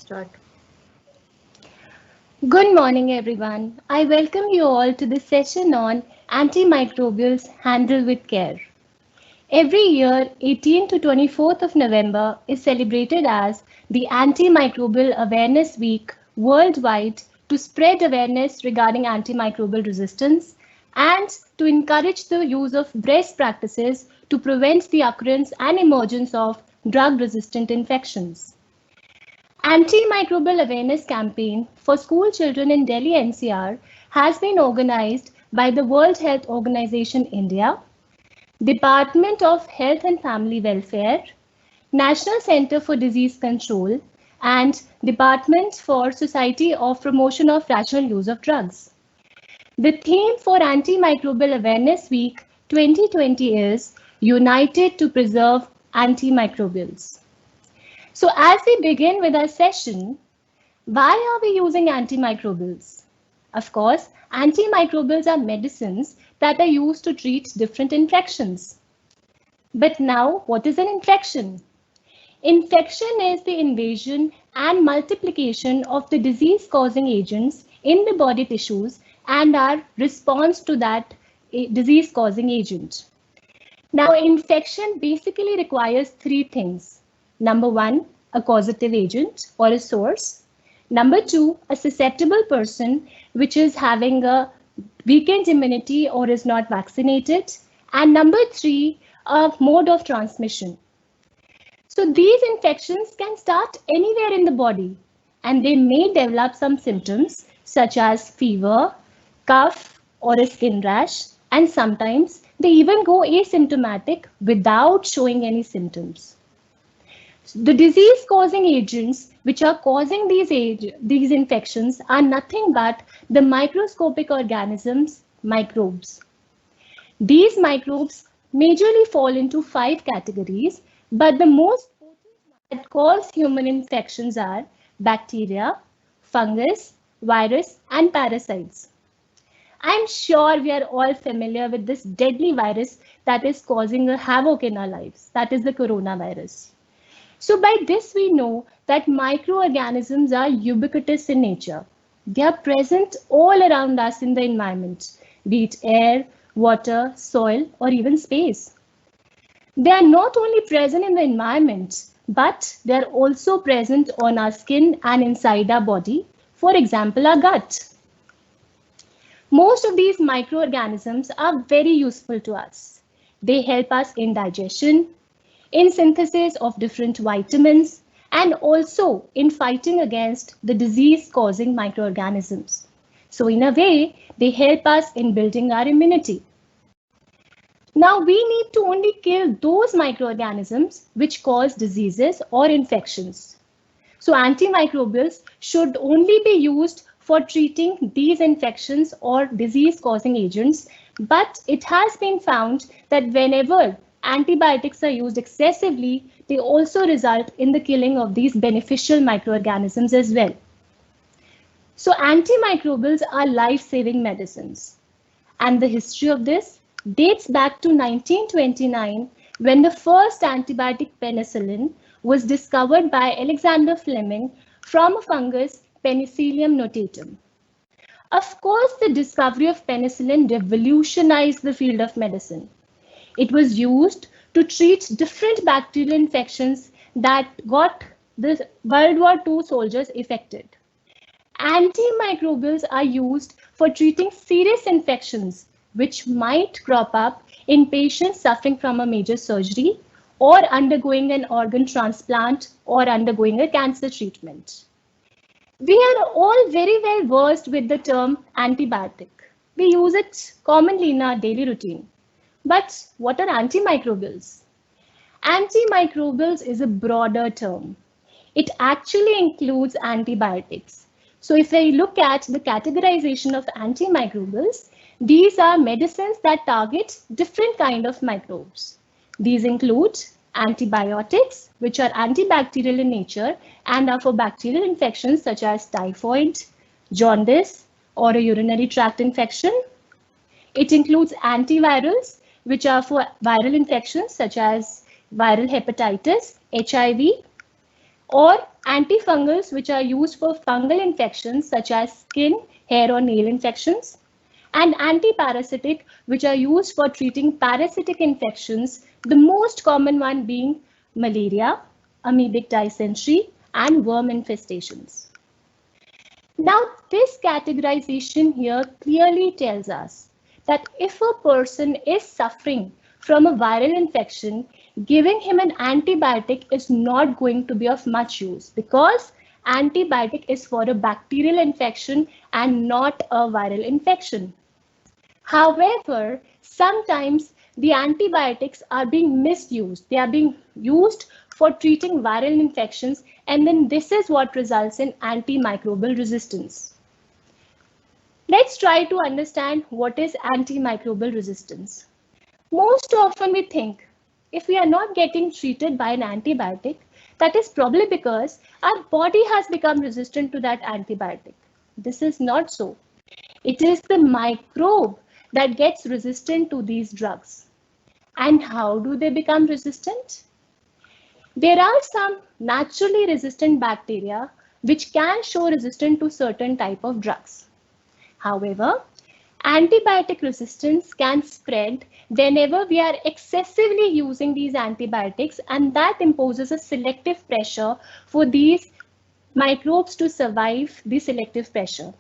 start. Good morning, everyone. I welcome you all to this session on antimicrobials handled with care. Every year, 18th to 24th of November is celebrated as the Antimicrobial Awareness Week worldwide to spread awareness regarding antimicrobial resistance and to encourage the use of best practices to prevent the occurrence and emergence of drug-resistant infections. Antimicrobial awareness campaign for school children in Delhi NCR has been organized by the World Health Organization India, Department of Health and Family Welfare, National Center for Disease Control, and Department for Society of Promotion of Rational Use of Drugs. The theme for Antimicrobial Awareness Week 2020 is United to Preserve Antimicrobials. So as we begin with our session, why are we using antimicrobials? Of course, antimicrobials are medicines that are used to treat different infections. But now, what is an infection? Infection is the invasion and multiplication of the disease-causing agents in the body tissues and our response to that disease-causing agent. Now, infection basically requires three things. Number one, a causative agent or a source. Number two, a susceptible person, which is having a weakened immunity or is not vaccinated. And number three, a mode of transmission. So these infections can start anywhere in the body and they may develop some symptoms such as fever, cough, or a skin rash, and sometimes they even go asymptomatic without showing any symptoms. The disease-causing agents which are causing these infections are nothing but the microscopic organisms, microbes. These microbes majorly fall into five categories, but the most potent that cause human infections are bacteria, fungus, virus, and parasites. I'm sure we are all familiar with this deadly virus that is causing a havoc in our lives. That is the coronavirus. So by this we know that microorganisms are ubiquitous in nature. They are present all around us in the environment, be it air, water, soil, or even space. They are not only present in the environment, but they are also present on our skin and inside our body, for example, our gut. Most of these microorganisms are very useful to us. They help us in digestion, in synthesis of different vitamins, and also in fighting against the disease-causing microorganisms. So in a way, they help us in building our immunity. Now we need to only kill those microorganisms which cause diseases or infections. So antimicrobials should only be used for treating these infections or disease-causing agents, but it has been found that whenever antibiotics are used excessively, they also result in the killing of these beneficial microorganisms as well. So antimicrobials are life-saving medicines. And the history of this dates back to 1929 when the first antibiotic penicillin was discovered by Alexander Fleming from a fungus Penicillium notatum. Of course, the discovery of penicillin revolutionized the field of medicine. It was used to treat different bacterial infections that got the World War II soldiers affected. Antimicrobials are used for treating serious infections which might crop up in patients suffering from a major surgery or undergoing an organ transplant or undergoing a cancer treatment. We are all very well versed with the term antibiotic. We use it commonly in our daily routine. But what are antimicrobials? Antimicrobials is a broader term. It actually includes antibiotics. So if we look at the categorization of antimicrobials, these are medicines that target different kind of microbes. These include antibiotics, which are antibacterial in nature and are for bacterial infections such as typhoid, jaundice, or a urinary tract infection. It includes antivirals, which are for viral infections such as viral hepatitis, HIV, or antifungals, which are used for fungal infections such as skin, hair or nail infections, and antiparasitic, which are used for treating parasitic infections, the most common one being malaria, amoebic dysentery, and worm infestations. Now, this categorization here clearly tells us that if a person is suffering from a viral infection, giving him an antibiotic is not going to be of much use, because antibiotic is for a bacterial infection and not a viral infection. However, sometimes the antibiotics are being misused. They are being used for treating viral infections, and then this is what results in antimicrobial resistance. Let's try to understand what is antimicrobial resistance. Most often we think if we are not getting treated by an antibiotic, that is probably because our body has become resistant to that antibiotic. This is not so. It is the microbe that gets resistant to these drugs. And how do they become resistant? There are some naturally resistant bacteria which can show resistance to certain type of drugs. However, antibiotic resistance can spread whenever we are excessively using these antibiotics, and that imposes a selective pressure for these microbes to survive the selective pressure.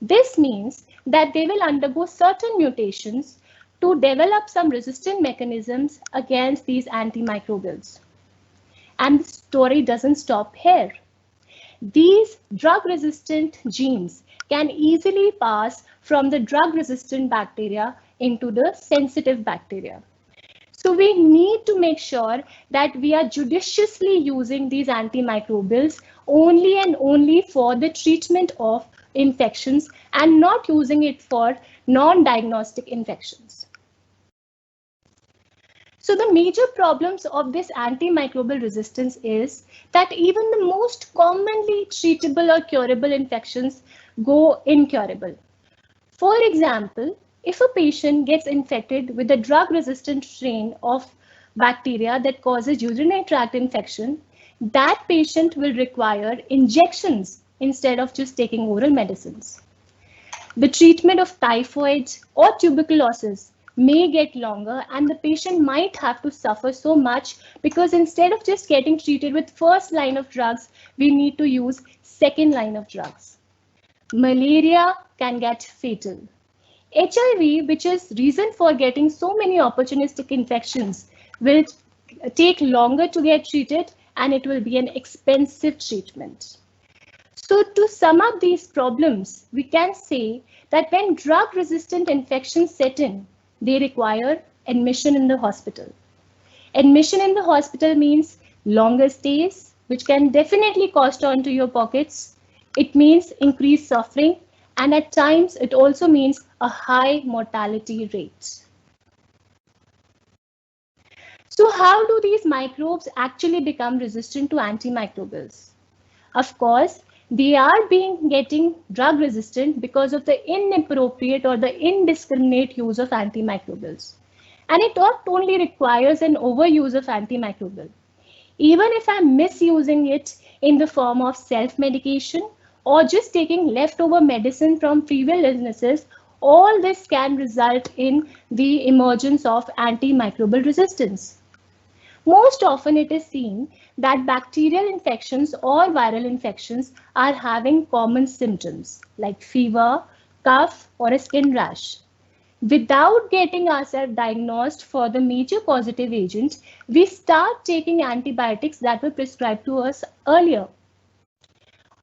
This means that they will undergo certain mutations to develop some resistant mechanisms against these antimicrobials. And the story doesn't stop here. These drug-resistant genes can easily pass from the drug-resistant bacteria into the sensitive bacteria. So we need to make sure that we are judiciously using these antimicrobials only and only for the treatment of infections and not using it for non-diagnostic infections. So the major problems of this antimicrobial resistance is that even the most commonly treatable or curable infections go incurable. For example, if a patient gets infected with a drug-resistant strain of bacteria that causes urinary tract infection, that patient will require injections instead of just taking oral medicines. The treatment of typhoid or tuberculosis may get longer, and the patient might have to suffer so much because instead of just getting treated with first line of drugs, we need to use second line of drugs. Malaria can get fatal. HIV, which is reason for getting so many opportunistic infections, will take longer to get treated, and it will be an expensive treatment. So to sum up these problems, we can say that when drug-resistant infections set in, they require admission in the hospital. Admission in the hospital means longer stays, which can definitely cost onto your pockets. It means increased suffering, and at times it also means a high mortality rate. So how do these microbes actually become resistant to antimicrobials? Of course, they are getting drug resistant because of the inappropriate or the indiscriminate use of antimicrobials. And it not only requires an overuse of antimicrobial. Even if I'm misusing it in the form of self-medication or just taking leftover medicine from previous illnesses, all this can result in the emergence of antimicrobial resistance. Most often it is seen that bacterial infections or viral infections are having common symptoms like fever, cough, or a skin rash. Without getting ourselves diagnosed for the major causative agent, we start taking antibiotics that were prescribed to us earlier.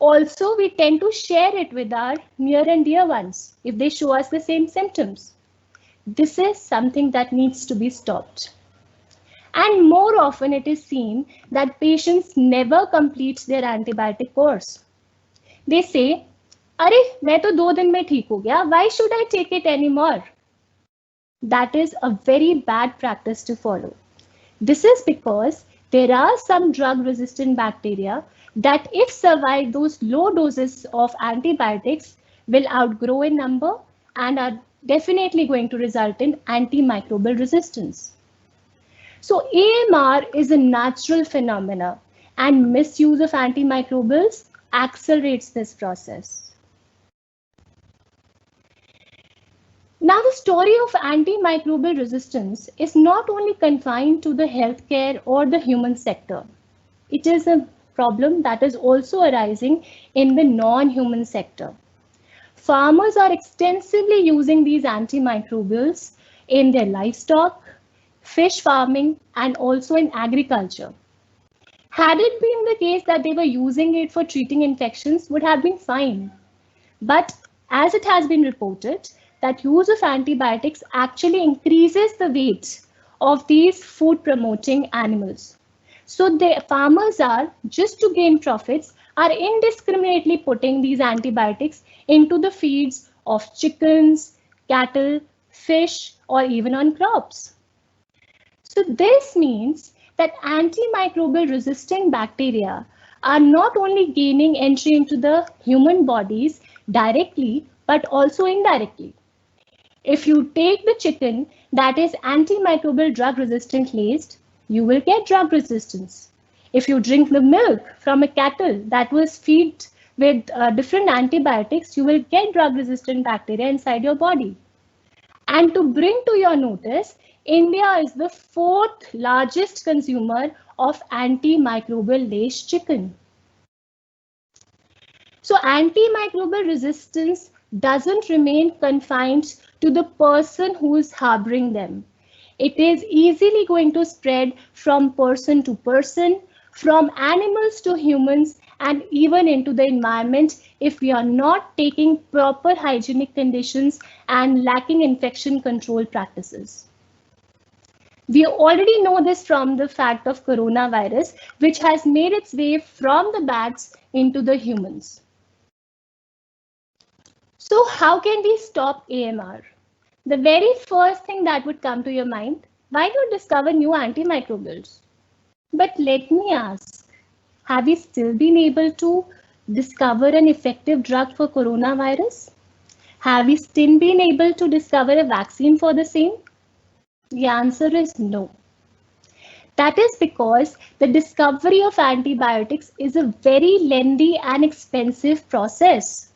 Also, we tend to share it with our near and dear ones if they show us the same symptoms. This is something that needs to be stopped. And more often it is seen that patients never complete their antibiotic course. They say, "Arey, मैं तो 2 दिन में ठीक हो गया. Why should I take it anymore?" That is a very bad practice to follow. This is because there are some drug-resistant bacteria that, if survive those low doses of antibiotics, will outgrow in number and are definitely going to result in antimicrobial resistance. So AMR is a natural phenomena, and misuse of antimicrobials accelerates this process. Now, the story of antimicrobial resistance is not only confined to the healthcare or the human sector. It is a problem that is also arising in the non-human sector. Farmers are extensively using these antimicrobials in their livestock, fish farming, and also in agriculture. Had it been the case that they were using it for treating infections, would have been fine. But as it has been reported, that use of antibiotics actually increases the weight of these food promoting animals. So the farmers are, just to gain profits, are indiscriminately putting these antibiotics into the feeds of chickens, cattle, fish, or even on crops. So this means that antimicrobial resistant bacteria are not only gaining entry into the human bodies directly, but also indirectly. If you take the chicken that is antimicrobial drug resistant laced, you will get drug resistance. If you drink the milk from a cattle that was fed with different antibiotics, you will get drug resistant bacteria inside your body. And to bring to your notice, India is the 4th largest consumer of antimicrobial laced chicken. So antimicrobial resistance doesn't remain confined to the person who is harboring them. It is easily going to spread from person to person, from animals to humans, and even into the environment if we are not taking proper hygienic conditions and lacking infection control practices. We already know this from the fact of coronavirus, which has made its way from the bats into the humans. So how can we stop AMR? The very first thing that would come to your mind, why not discover new antimicrobials? But let me ask, have we still been able to discover an effective drug for coronavirus? Have we still been able to discover a vaccine for the same? The answer is no. That is because the discovery of antibiotics is a very lengthy and expensive process.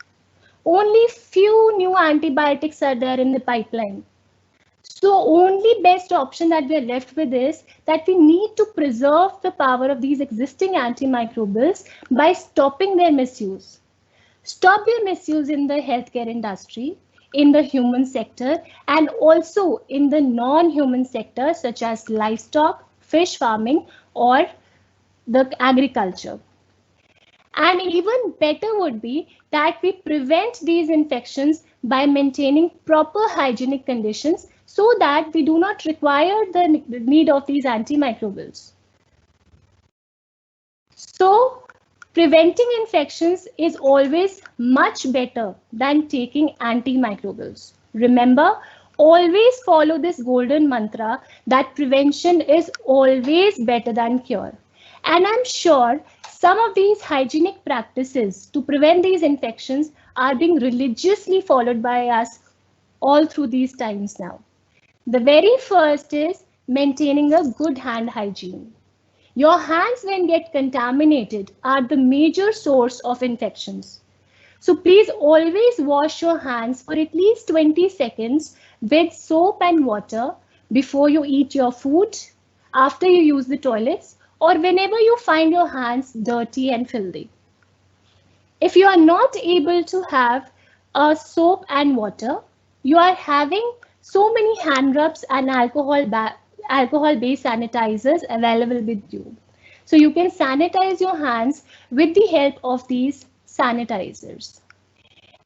Only few new antibiotics are there in the pipeline. So only best option that we are left with is that we need to preserve the power of these existing antimicrobials by stopping their misuse. Stop their misuse in the healthcare industry, in the human sector, and also in the non-human sector such as livestock, fish farming, or the agriculture. And even better would be that we prevent these infections by maintaining proper hygienic conditions so that we do not require the need of these antimicrobials. So, preventing infections is always much better than taking antimicrobials. Remember, always follow this golden mantra that prevention is always better than cure. And I'm sure some of these hygienic practices to prevent these infections are being religiously followed by us all through these times now. The very first is maintaining a good hand hygiene. Your hands, when get contaminated, are the major source of infections. So please always wash your hands for at least 20 seconds with soap and water before you eat your food, after you use the toilets, or whenever you find your hands dirty and filthy. If you are not able to have a soap and water, you are having so many hand rubs and alcohol-based sanitizers available with you. So you can sanitize your hands with the help of these sanitizers.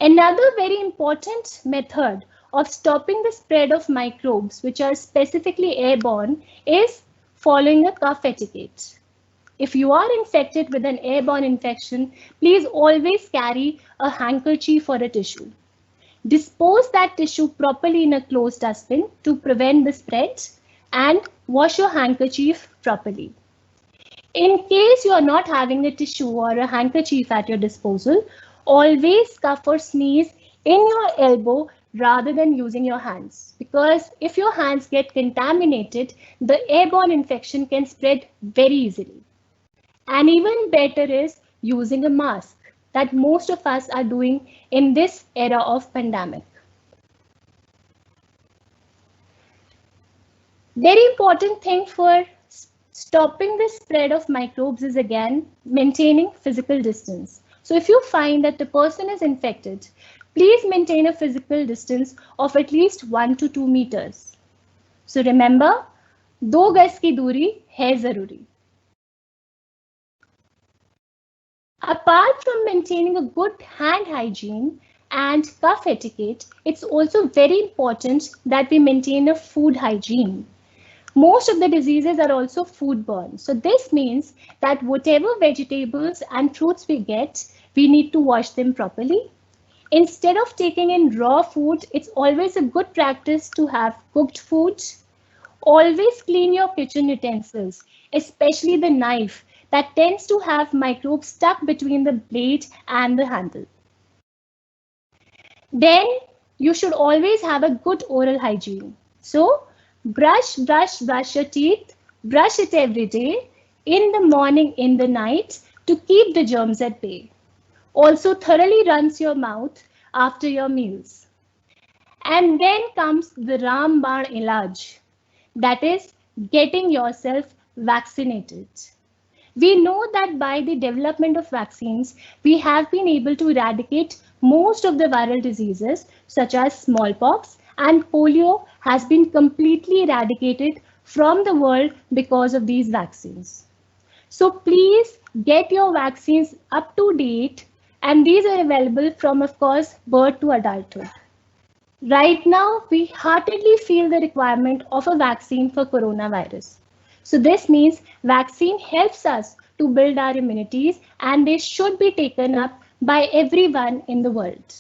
Another very important method of stopping the spread of microbes, which are specifically airborne, is following a cough etiquette. If you are infected with an airborne infection, please always carry a handkerchief or a tissue. Dispose that tissue properly in a closed dustbin to prevent the spread, and wash your handkerchief properly. In case you are not having a tissue or a handkerchief at your disposal, always cough or sneeze in your elbow rather than using your hands. Because if your hands get contaminated, the airborne infection can spread very easily. And even better is using a mask that most of us are doing in this era of pandemic. Very important thing for stopping the spread of microbes is again maintaining physical distance. So if you find that the person is infected, please maintain a physical distance of at least 1 to 2 meters. So remember, 2 गज की दूरी है जरूरी. Apart from maintaining a good hand hygiene and cough etiquette, it's also very important that we maintain a food hygiene. Most of the diseases are also foodborne. So this means that whatever vegetables and fruits we get, we need to wash them properly. Instead of taking in raw food, it's always a good practice to have cooked food. Always clean your kitchen utensils, especially the knife that tends to have microbes stuck between the blade and the handle. Then you should always have a good oral hygiene. So brush your teeth, brush it every day, in the morning, in the night, to keep the germs at bay. Also thoroughly rinse your mouth after your meals. And then comes the Rambaan Ilaj, that is getting yourself vaccinated. We know that by the development of vaccines, we have been able to eradicate most of the viral diseases such as smallpox, and polio has been completely eradicated from the world because of these vaccines. So please get your vaccines up to date, and these are available from, of course, birth to adulthood. Right now, we heartedly feel the requirement of a vaccine for coronavirus. So this means vaccine helps us to build our immunities, and they should be taken up by everyone in the world.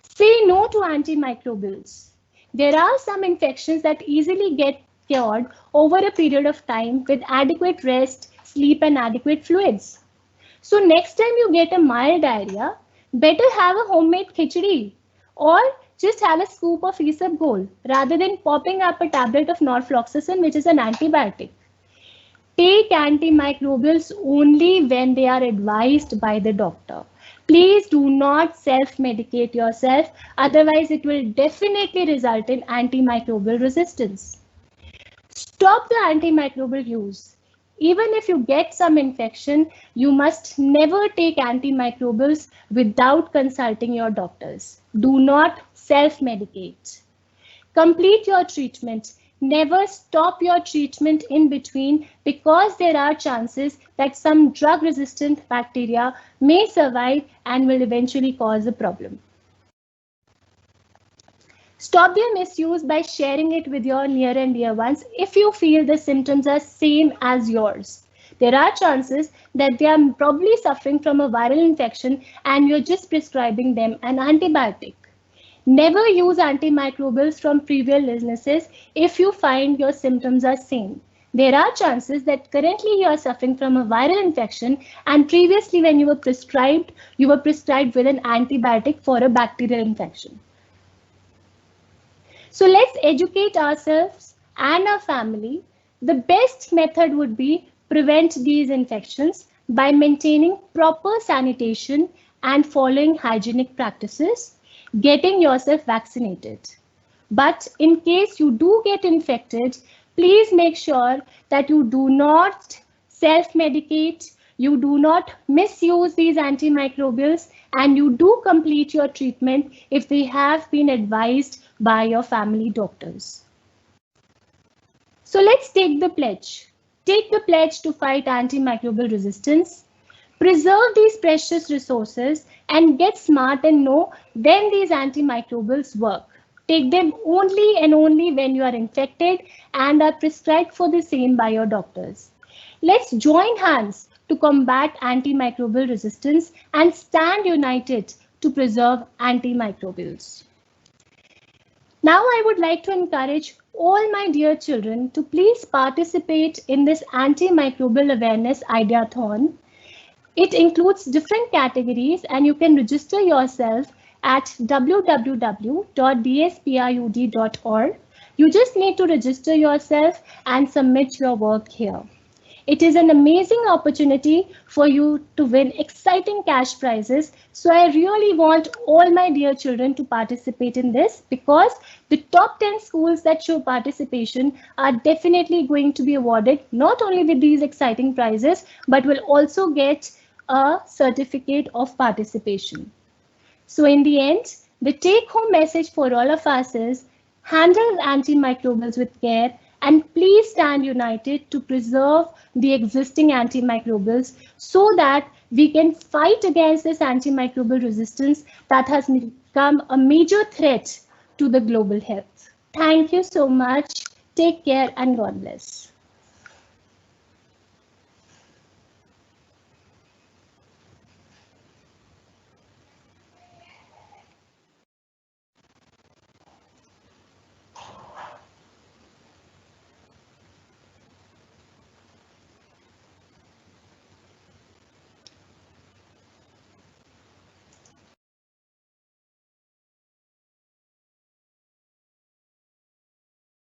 Say no to antimicrobials. There are some infections that easily get cured over a period of time with adequate rest, sleep, and adequate fluids. So next time you get a mild diarrhea, better have a homemade khichdi or just have a scoop of Isabgol rather than popping up a tablet of norfloxacin, which is an antibiotic. Take antimicrobials only when they are advised by the doctor. Please do not self-medicate yourself, otherwise it will definitely result in antimicrobial resistance. Stop the antimicrobial use. Even if you get some infection, you must never take antimicrobials without consulting your doctors. Do not self-medicate. Complete your treatment. Never stop your treatment in between, because there are chances that some drug-resistant bacteria may survive and will eventually cause a problem. Stop their misuse by sharing it with your near and dear ones if you feel the symptoms are same as yours. There are chances that they are probably suffering from a viral infection and you're just prescribing them an antibiotic. Never use antimicrobials from previous illnesses if you find your symptoms are same. There are chances that currently you are suffering from a viral infection and previously when you were prescribed with an antibiotic for a bacterial infection. So let's educate ourselves and our family. The best method would be prevent these infections by maintaining proper sanitation and following hygienic practices, getting yourself vaccinated. But in case you do get infected, please make sure that you do not self-medicate, you do not misuse these antimicrobials, and you do complete your treatment if they have been advised by your family doctors. So let's take the pledge. Take the pledge to fight antimicrobial resistance. Preserve these precious resources and get smart and know when these antimicrobials work. Take them only and only when you are infected and are prescribed for the same by your doctors. Let's join hands to combat antimicrobial resistance and stand united to preserve antimicrobials. Now I would like to encourage all my dear children to please participate in this antimicrobial awareness ideathon. It includes different categories and you can register yourself at www.dspIUD.org. You just need to register yourself and submit your work here. It is an amazing opportunity for you to win exciting cash prizes. So I really want all my dear children to participate in this, because the top 10 schools that show participation are definitely going to be awarded not only with these exciting prizes, but will also get a certificate of participation. So in the end, the take-home message for all of us is handle antimicrobials with care, and please stand united to preserve the existing antimicrobials so that we can fight against this antimicrobial resistance that has become a major threat to the global health. Thank you so much. Take care and God bless.